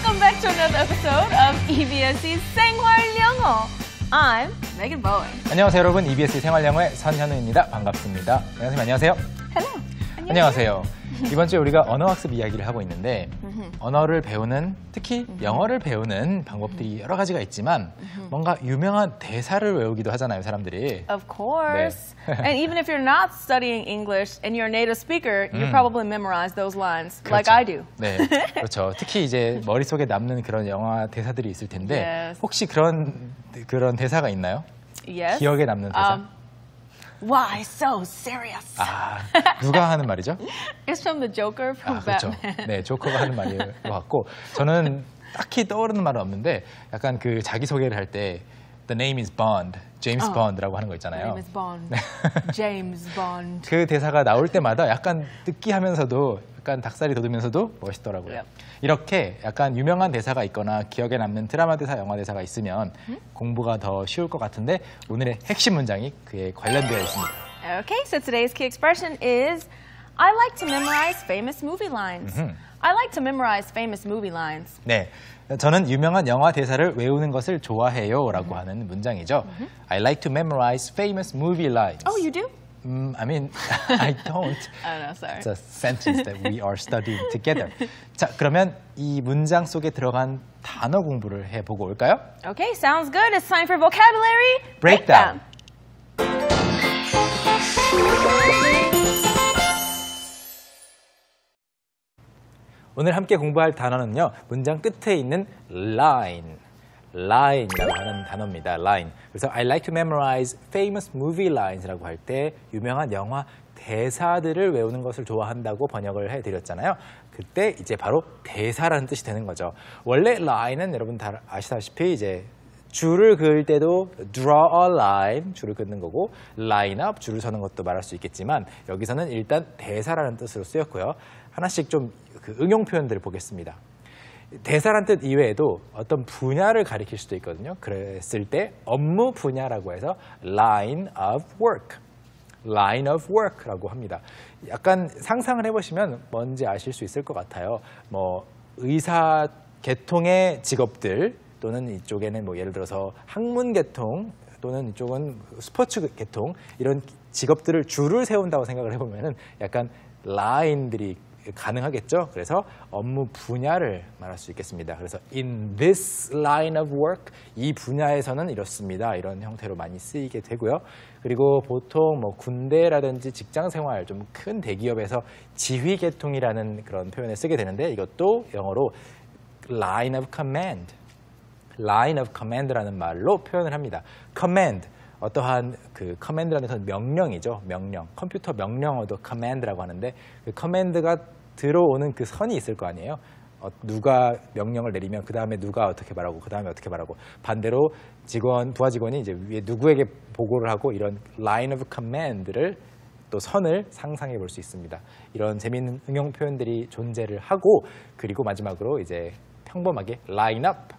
Welcome back to another episode of EBS's 생활영어. I'm Megan Bowen. 안녕하세요 여러분, EBS 생활영어의 선현우입니다. 반갑습니다. 선생님 안녕하세요. Hello. 안녕하세요. 이번 주에 우리가 언어학습 이야기를 하고 있는데 언어를 배우는, 특히 영어를 배우는 방법들이 여러 가지가 있지만 뭔가 유명한 대사를 외우기도 하잖아요, 사람들이. Of course. And even if you're not studying English and you're a native speaker, you probably memorize those lines like I do. 네, 그렇죠. 특히 이제 머릿속에 남는 그런 영화 대사들이 있을 텐데 Yes. 혹시 그런 대사가 있나요? Yes. 기억에 남는 대사? Why so serious? 아, 누가 하는 말이죠? It's from the Joker from 그렇죠. Batman. 네, 조커가 하는 말인 것 같고 저는 딱히 떠오르는 말은 없는데 약간 그 자기소개를 할 때 The name is Bond, James Bond라고 하는 거 있잖아요. My name is Bond. James Bond. 그 대사가 나올 때마다 약간 느끼하면서도 약간 닭살이 돋으면서도 멋있더라고요. Yep. 이렇게 약간 유명한 대사가 있거나 기억에 남는 드라마 대사, 영화 대사가 있으면 공부가 더 쉬울 것 같은데 오늘의 핵심 문장이 그에 관련되어 있습니다. Okay, so today's key expression is I like to memorize famous movie lines. I like to memorize famous movie lines. 네, 저는 유명한 영화 대사를 외우는 것을 좋아해요 라고 하는 문장이죠. I like to memorize famous movie lines. Oh, you do? I mean, I don't. Oh, no, sorry. It's a sentence that we are studying together. 자, 그러면 이 문장 속에 들어간 단어 공부를 해보고 올까요? Okay, sounds good. It's time for vocabulary Breakdown. 오늘 함께 공부할 단어는요, 문장 끝에 있는 line이라고 하는 단어입니다. line. 그래서 I like to memorize famous movie lines라고 할 때 유명한 영화 대사들을 외우는 것을 좋아한다고 번역을 해드렸잖아요. 그때 이제 바로 대사라는 뜻이 되는 거죠. 원래 line은 여러분 다 아시다시피 이제 줄을 그을 때도 draw a line, 줄을 긋는 거고 line up, 줄을 서는 것도 말할 수 있겠지만 여기서는 일단 대사라는 뜻으로 쓰였고요. 하나씩 좀 그 응용 표현들을 보겠습니다. 대사란 뜻 이외에도 어떤 분야를 가리킬 수도 있거든요. 그랬을 때 업무 분야라고 해서 line of work라고 합니다. 약간 상상을 해보시면 뭔지 아실 수 있을 것 같아요. 뭐 의사 계통의 직업들 또는 이쪽에는 뭐 예를 들어서 학문 계통 또는 이쪽은 스포츠 계통 이런 직업들을 줄을 세운다고 생각을 해보면은 약간 라인들이 가능하겠죠. 그래서 업무 분야를 말할 수 있겠습니다. 그래서 in this line of work, 이 분야에서는 이렇습니다. 이런 형태로 많이 쓰이게 되고요. 그리고 보통 뭐 군대라든지 직장 생활, 좀 큰 대기업에서 지휘 계통이라는 그런 표현을 쓰게 되는데 이것도 영어로 line of command라는 말로 표현을 합니다. command, 어떠한 그 command라는 것은 명령이죠. 명령. 컴퓨터 명령어도 command라고 하는데 그 command가 들어오는 그 선이 있을 거 아니에요. 누가 명령을 내리면 그 다음에 누가 어떻게 말하고 그 다음에 어떻게 말하고 반대로 부하 직원이 이제 위에 누구에게 보고를 하고 이런 line of command를 또 선을 상상해 볼 수 있습니다. 이런 재미있는 응용 표현들이 존재를 하고 그리고 마지막으로 이제 평범하게 line up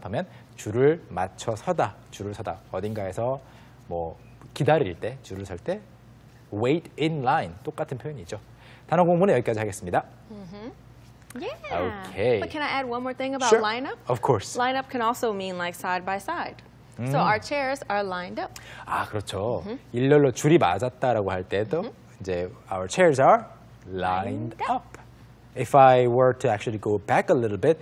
하면 줄을 맞춰 서다, 어딘가에서 뭐 기다릴 때, 줄을 설 때 wait in line, 똑같은 표현이죠. 단어 공부는 여기까지 하겠습니다. Yeah. Okay. But can I add one more thing about Sure. line up? Of course. Line up can also mean like side by side. So our chairs are lined up. 아, 그렇죠. 일렬로 줄이 맞았다라고 할 때도 이제 our chairs are lined up. If I were to actually go back a little bit,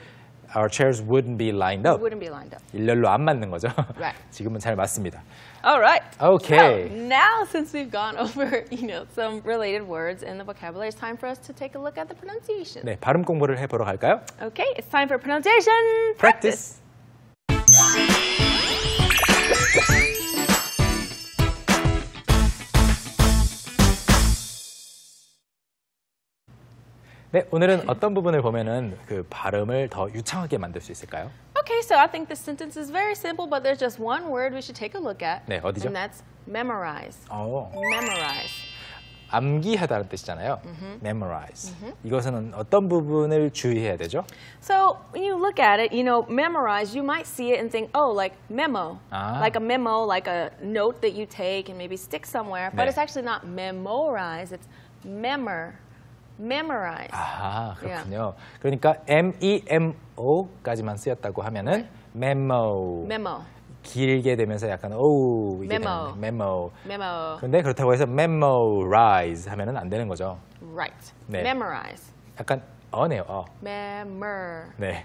our chairs wouldn't be lined up. It wouldn't be lined up. 일렬로 안 맞는 거죠. Right. 지금은 잘 맞습니다. All right. Okay. So now, since we've gone over, some related words in the vocabulary, it's time for us to take a look at the pronunciation. 네, 발음 공부를 해보러 갈까요? Okay, it's time for pronunciation practice. 네, 오늘은 어떤 부분을 보면은 그 발음을 더 유창하게 만들 수 있을까요? Okay, so I think this sentence is very simple, but there's just one word we should take a look at. 네, 어디죠? And that's memorize. Memorize. 암기하다는 뜻이잖아요. Memorize. 이것은 어떤 부분을 주의해야 되죠? So when you look at it, memorize, you might see it and think, oh, like memo. Like a memo, like a note that you take and maybe stick somewhere. But 네. it's actually not memorize, it's memorize. 아, 그렇군요. 그러니까 MEMO까지만 쓰였다고 하면은 memo. Memo. 길게 되면서 약간 오 이게 Memo. 되는 memo. Memo. 그런데 그렇다고 해서 memorize 하면은 안 되는 거죠. Right. 네. Memorize. 약간 어네요. Memor. 네.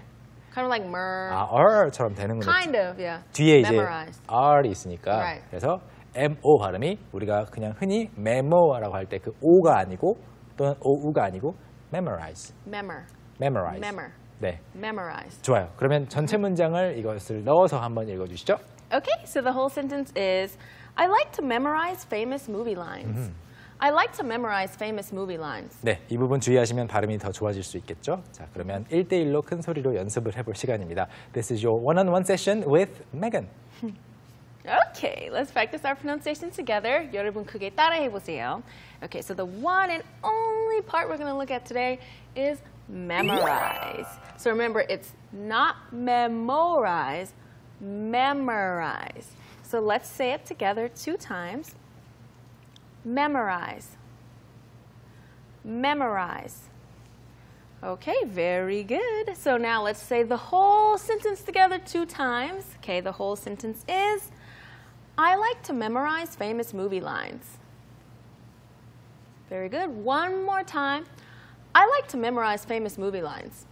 Kind of like mer. 아, or처럼 되는군요. Kind of, yeah. 뒤에 이제 Memorize. R이 있으니까 Right. 그래서 MO 발음이 우리가 그냥 흔히 memo라고 할 때 그 O가 아니고 또는 OU가 아니고 memorize. memorize. Memor. 네, Memorize. 좋아요. 그러면 전체 문장을 이것을 넣어서 한번 읽어주시죠. Okay, so the whole sentence is, I like to memorize famous movie lines. I like to memorize famous movie lines. 네, 이 부분 주의하시면 발음이 더 좋아질 수 있겠죠. 자, 그러면 1대1로 큰 소리로 연습을 해볼 시간입니다. This is your one-on-one session with Megan. Okay, let's practice our pronunciation together. 여러분 크게 따라해 보세요. Okay, so the one and only part we're going to look at today is memorize. So remember, it's not memorize, memorize. So let's say it together 2 times. Memorize. Memorize. Okay, very good. So now let's say the whole sentence together 2 times. Okay, the whole sentence is, I like to memorize famous movie lines. Very good. One more time. I like to memorize famous movie lines.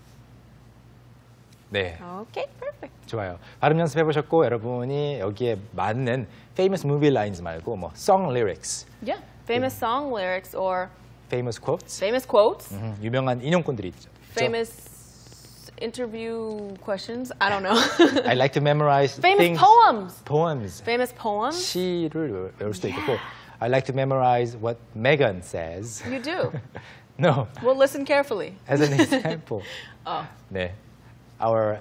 네, Okay, perfect. 좋아요. 발음 연습해 보셨고 여러분이 여기에 맞는 famous movie lines 말고 뭐 song lyrics, Yeah, famous song lyrics or famous quotes, famous quotes, 유명한 인용권들이 있죠. famous interview questions. I don't know. I like to memorize famous things, poems. poems. Famous poems. 시를 외울 수도 있겠고, I like to memorize what Megan says. You do. No, We'll listen carefully. as an example. Oh. 네, our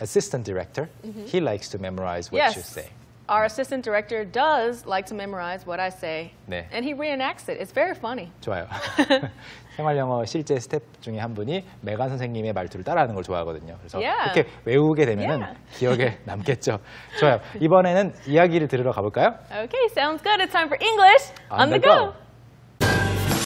assistant director, he likes to memorize what Yes. you say. Our assistant director does like to memorize what I say. 네. And he reenacts it. It's very funny. 좋아요. 생활영어 실제 스텝 중에 한 분이 메간 선생님의 말투를 따라하는 걸 좋아하거든요. 그래서 Yeah. 이렇게 외우게 되면은 Yeah. 기억에 남겠죠. 좋아요. 이번에는 이야기를 들으러 가볼까요? Okay, sounds good. It's time for English On the go.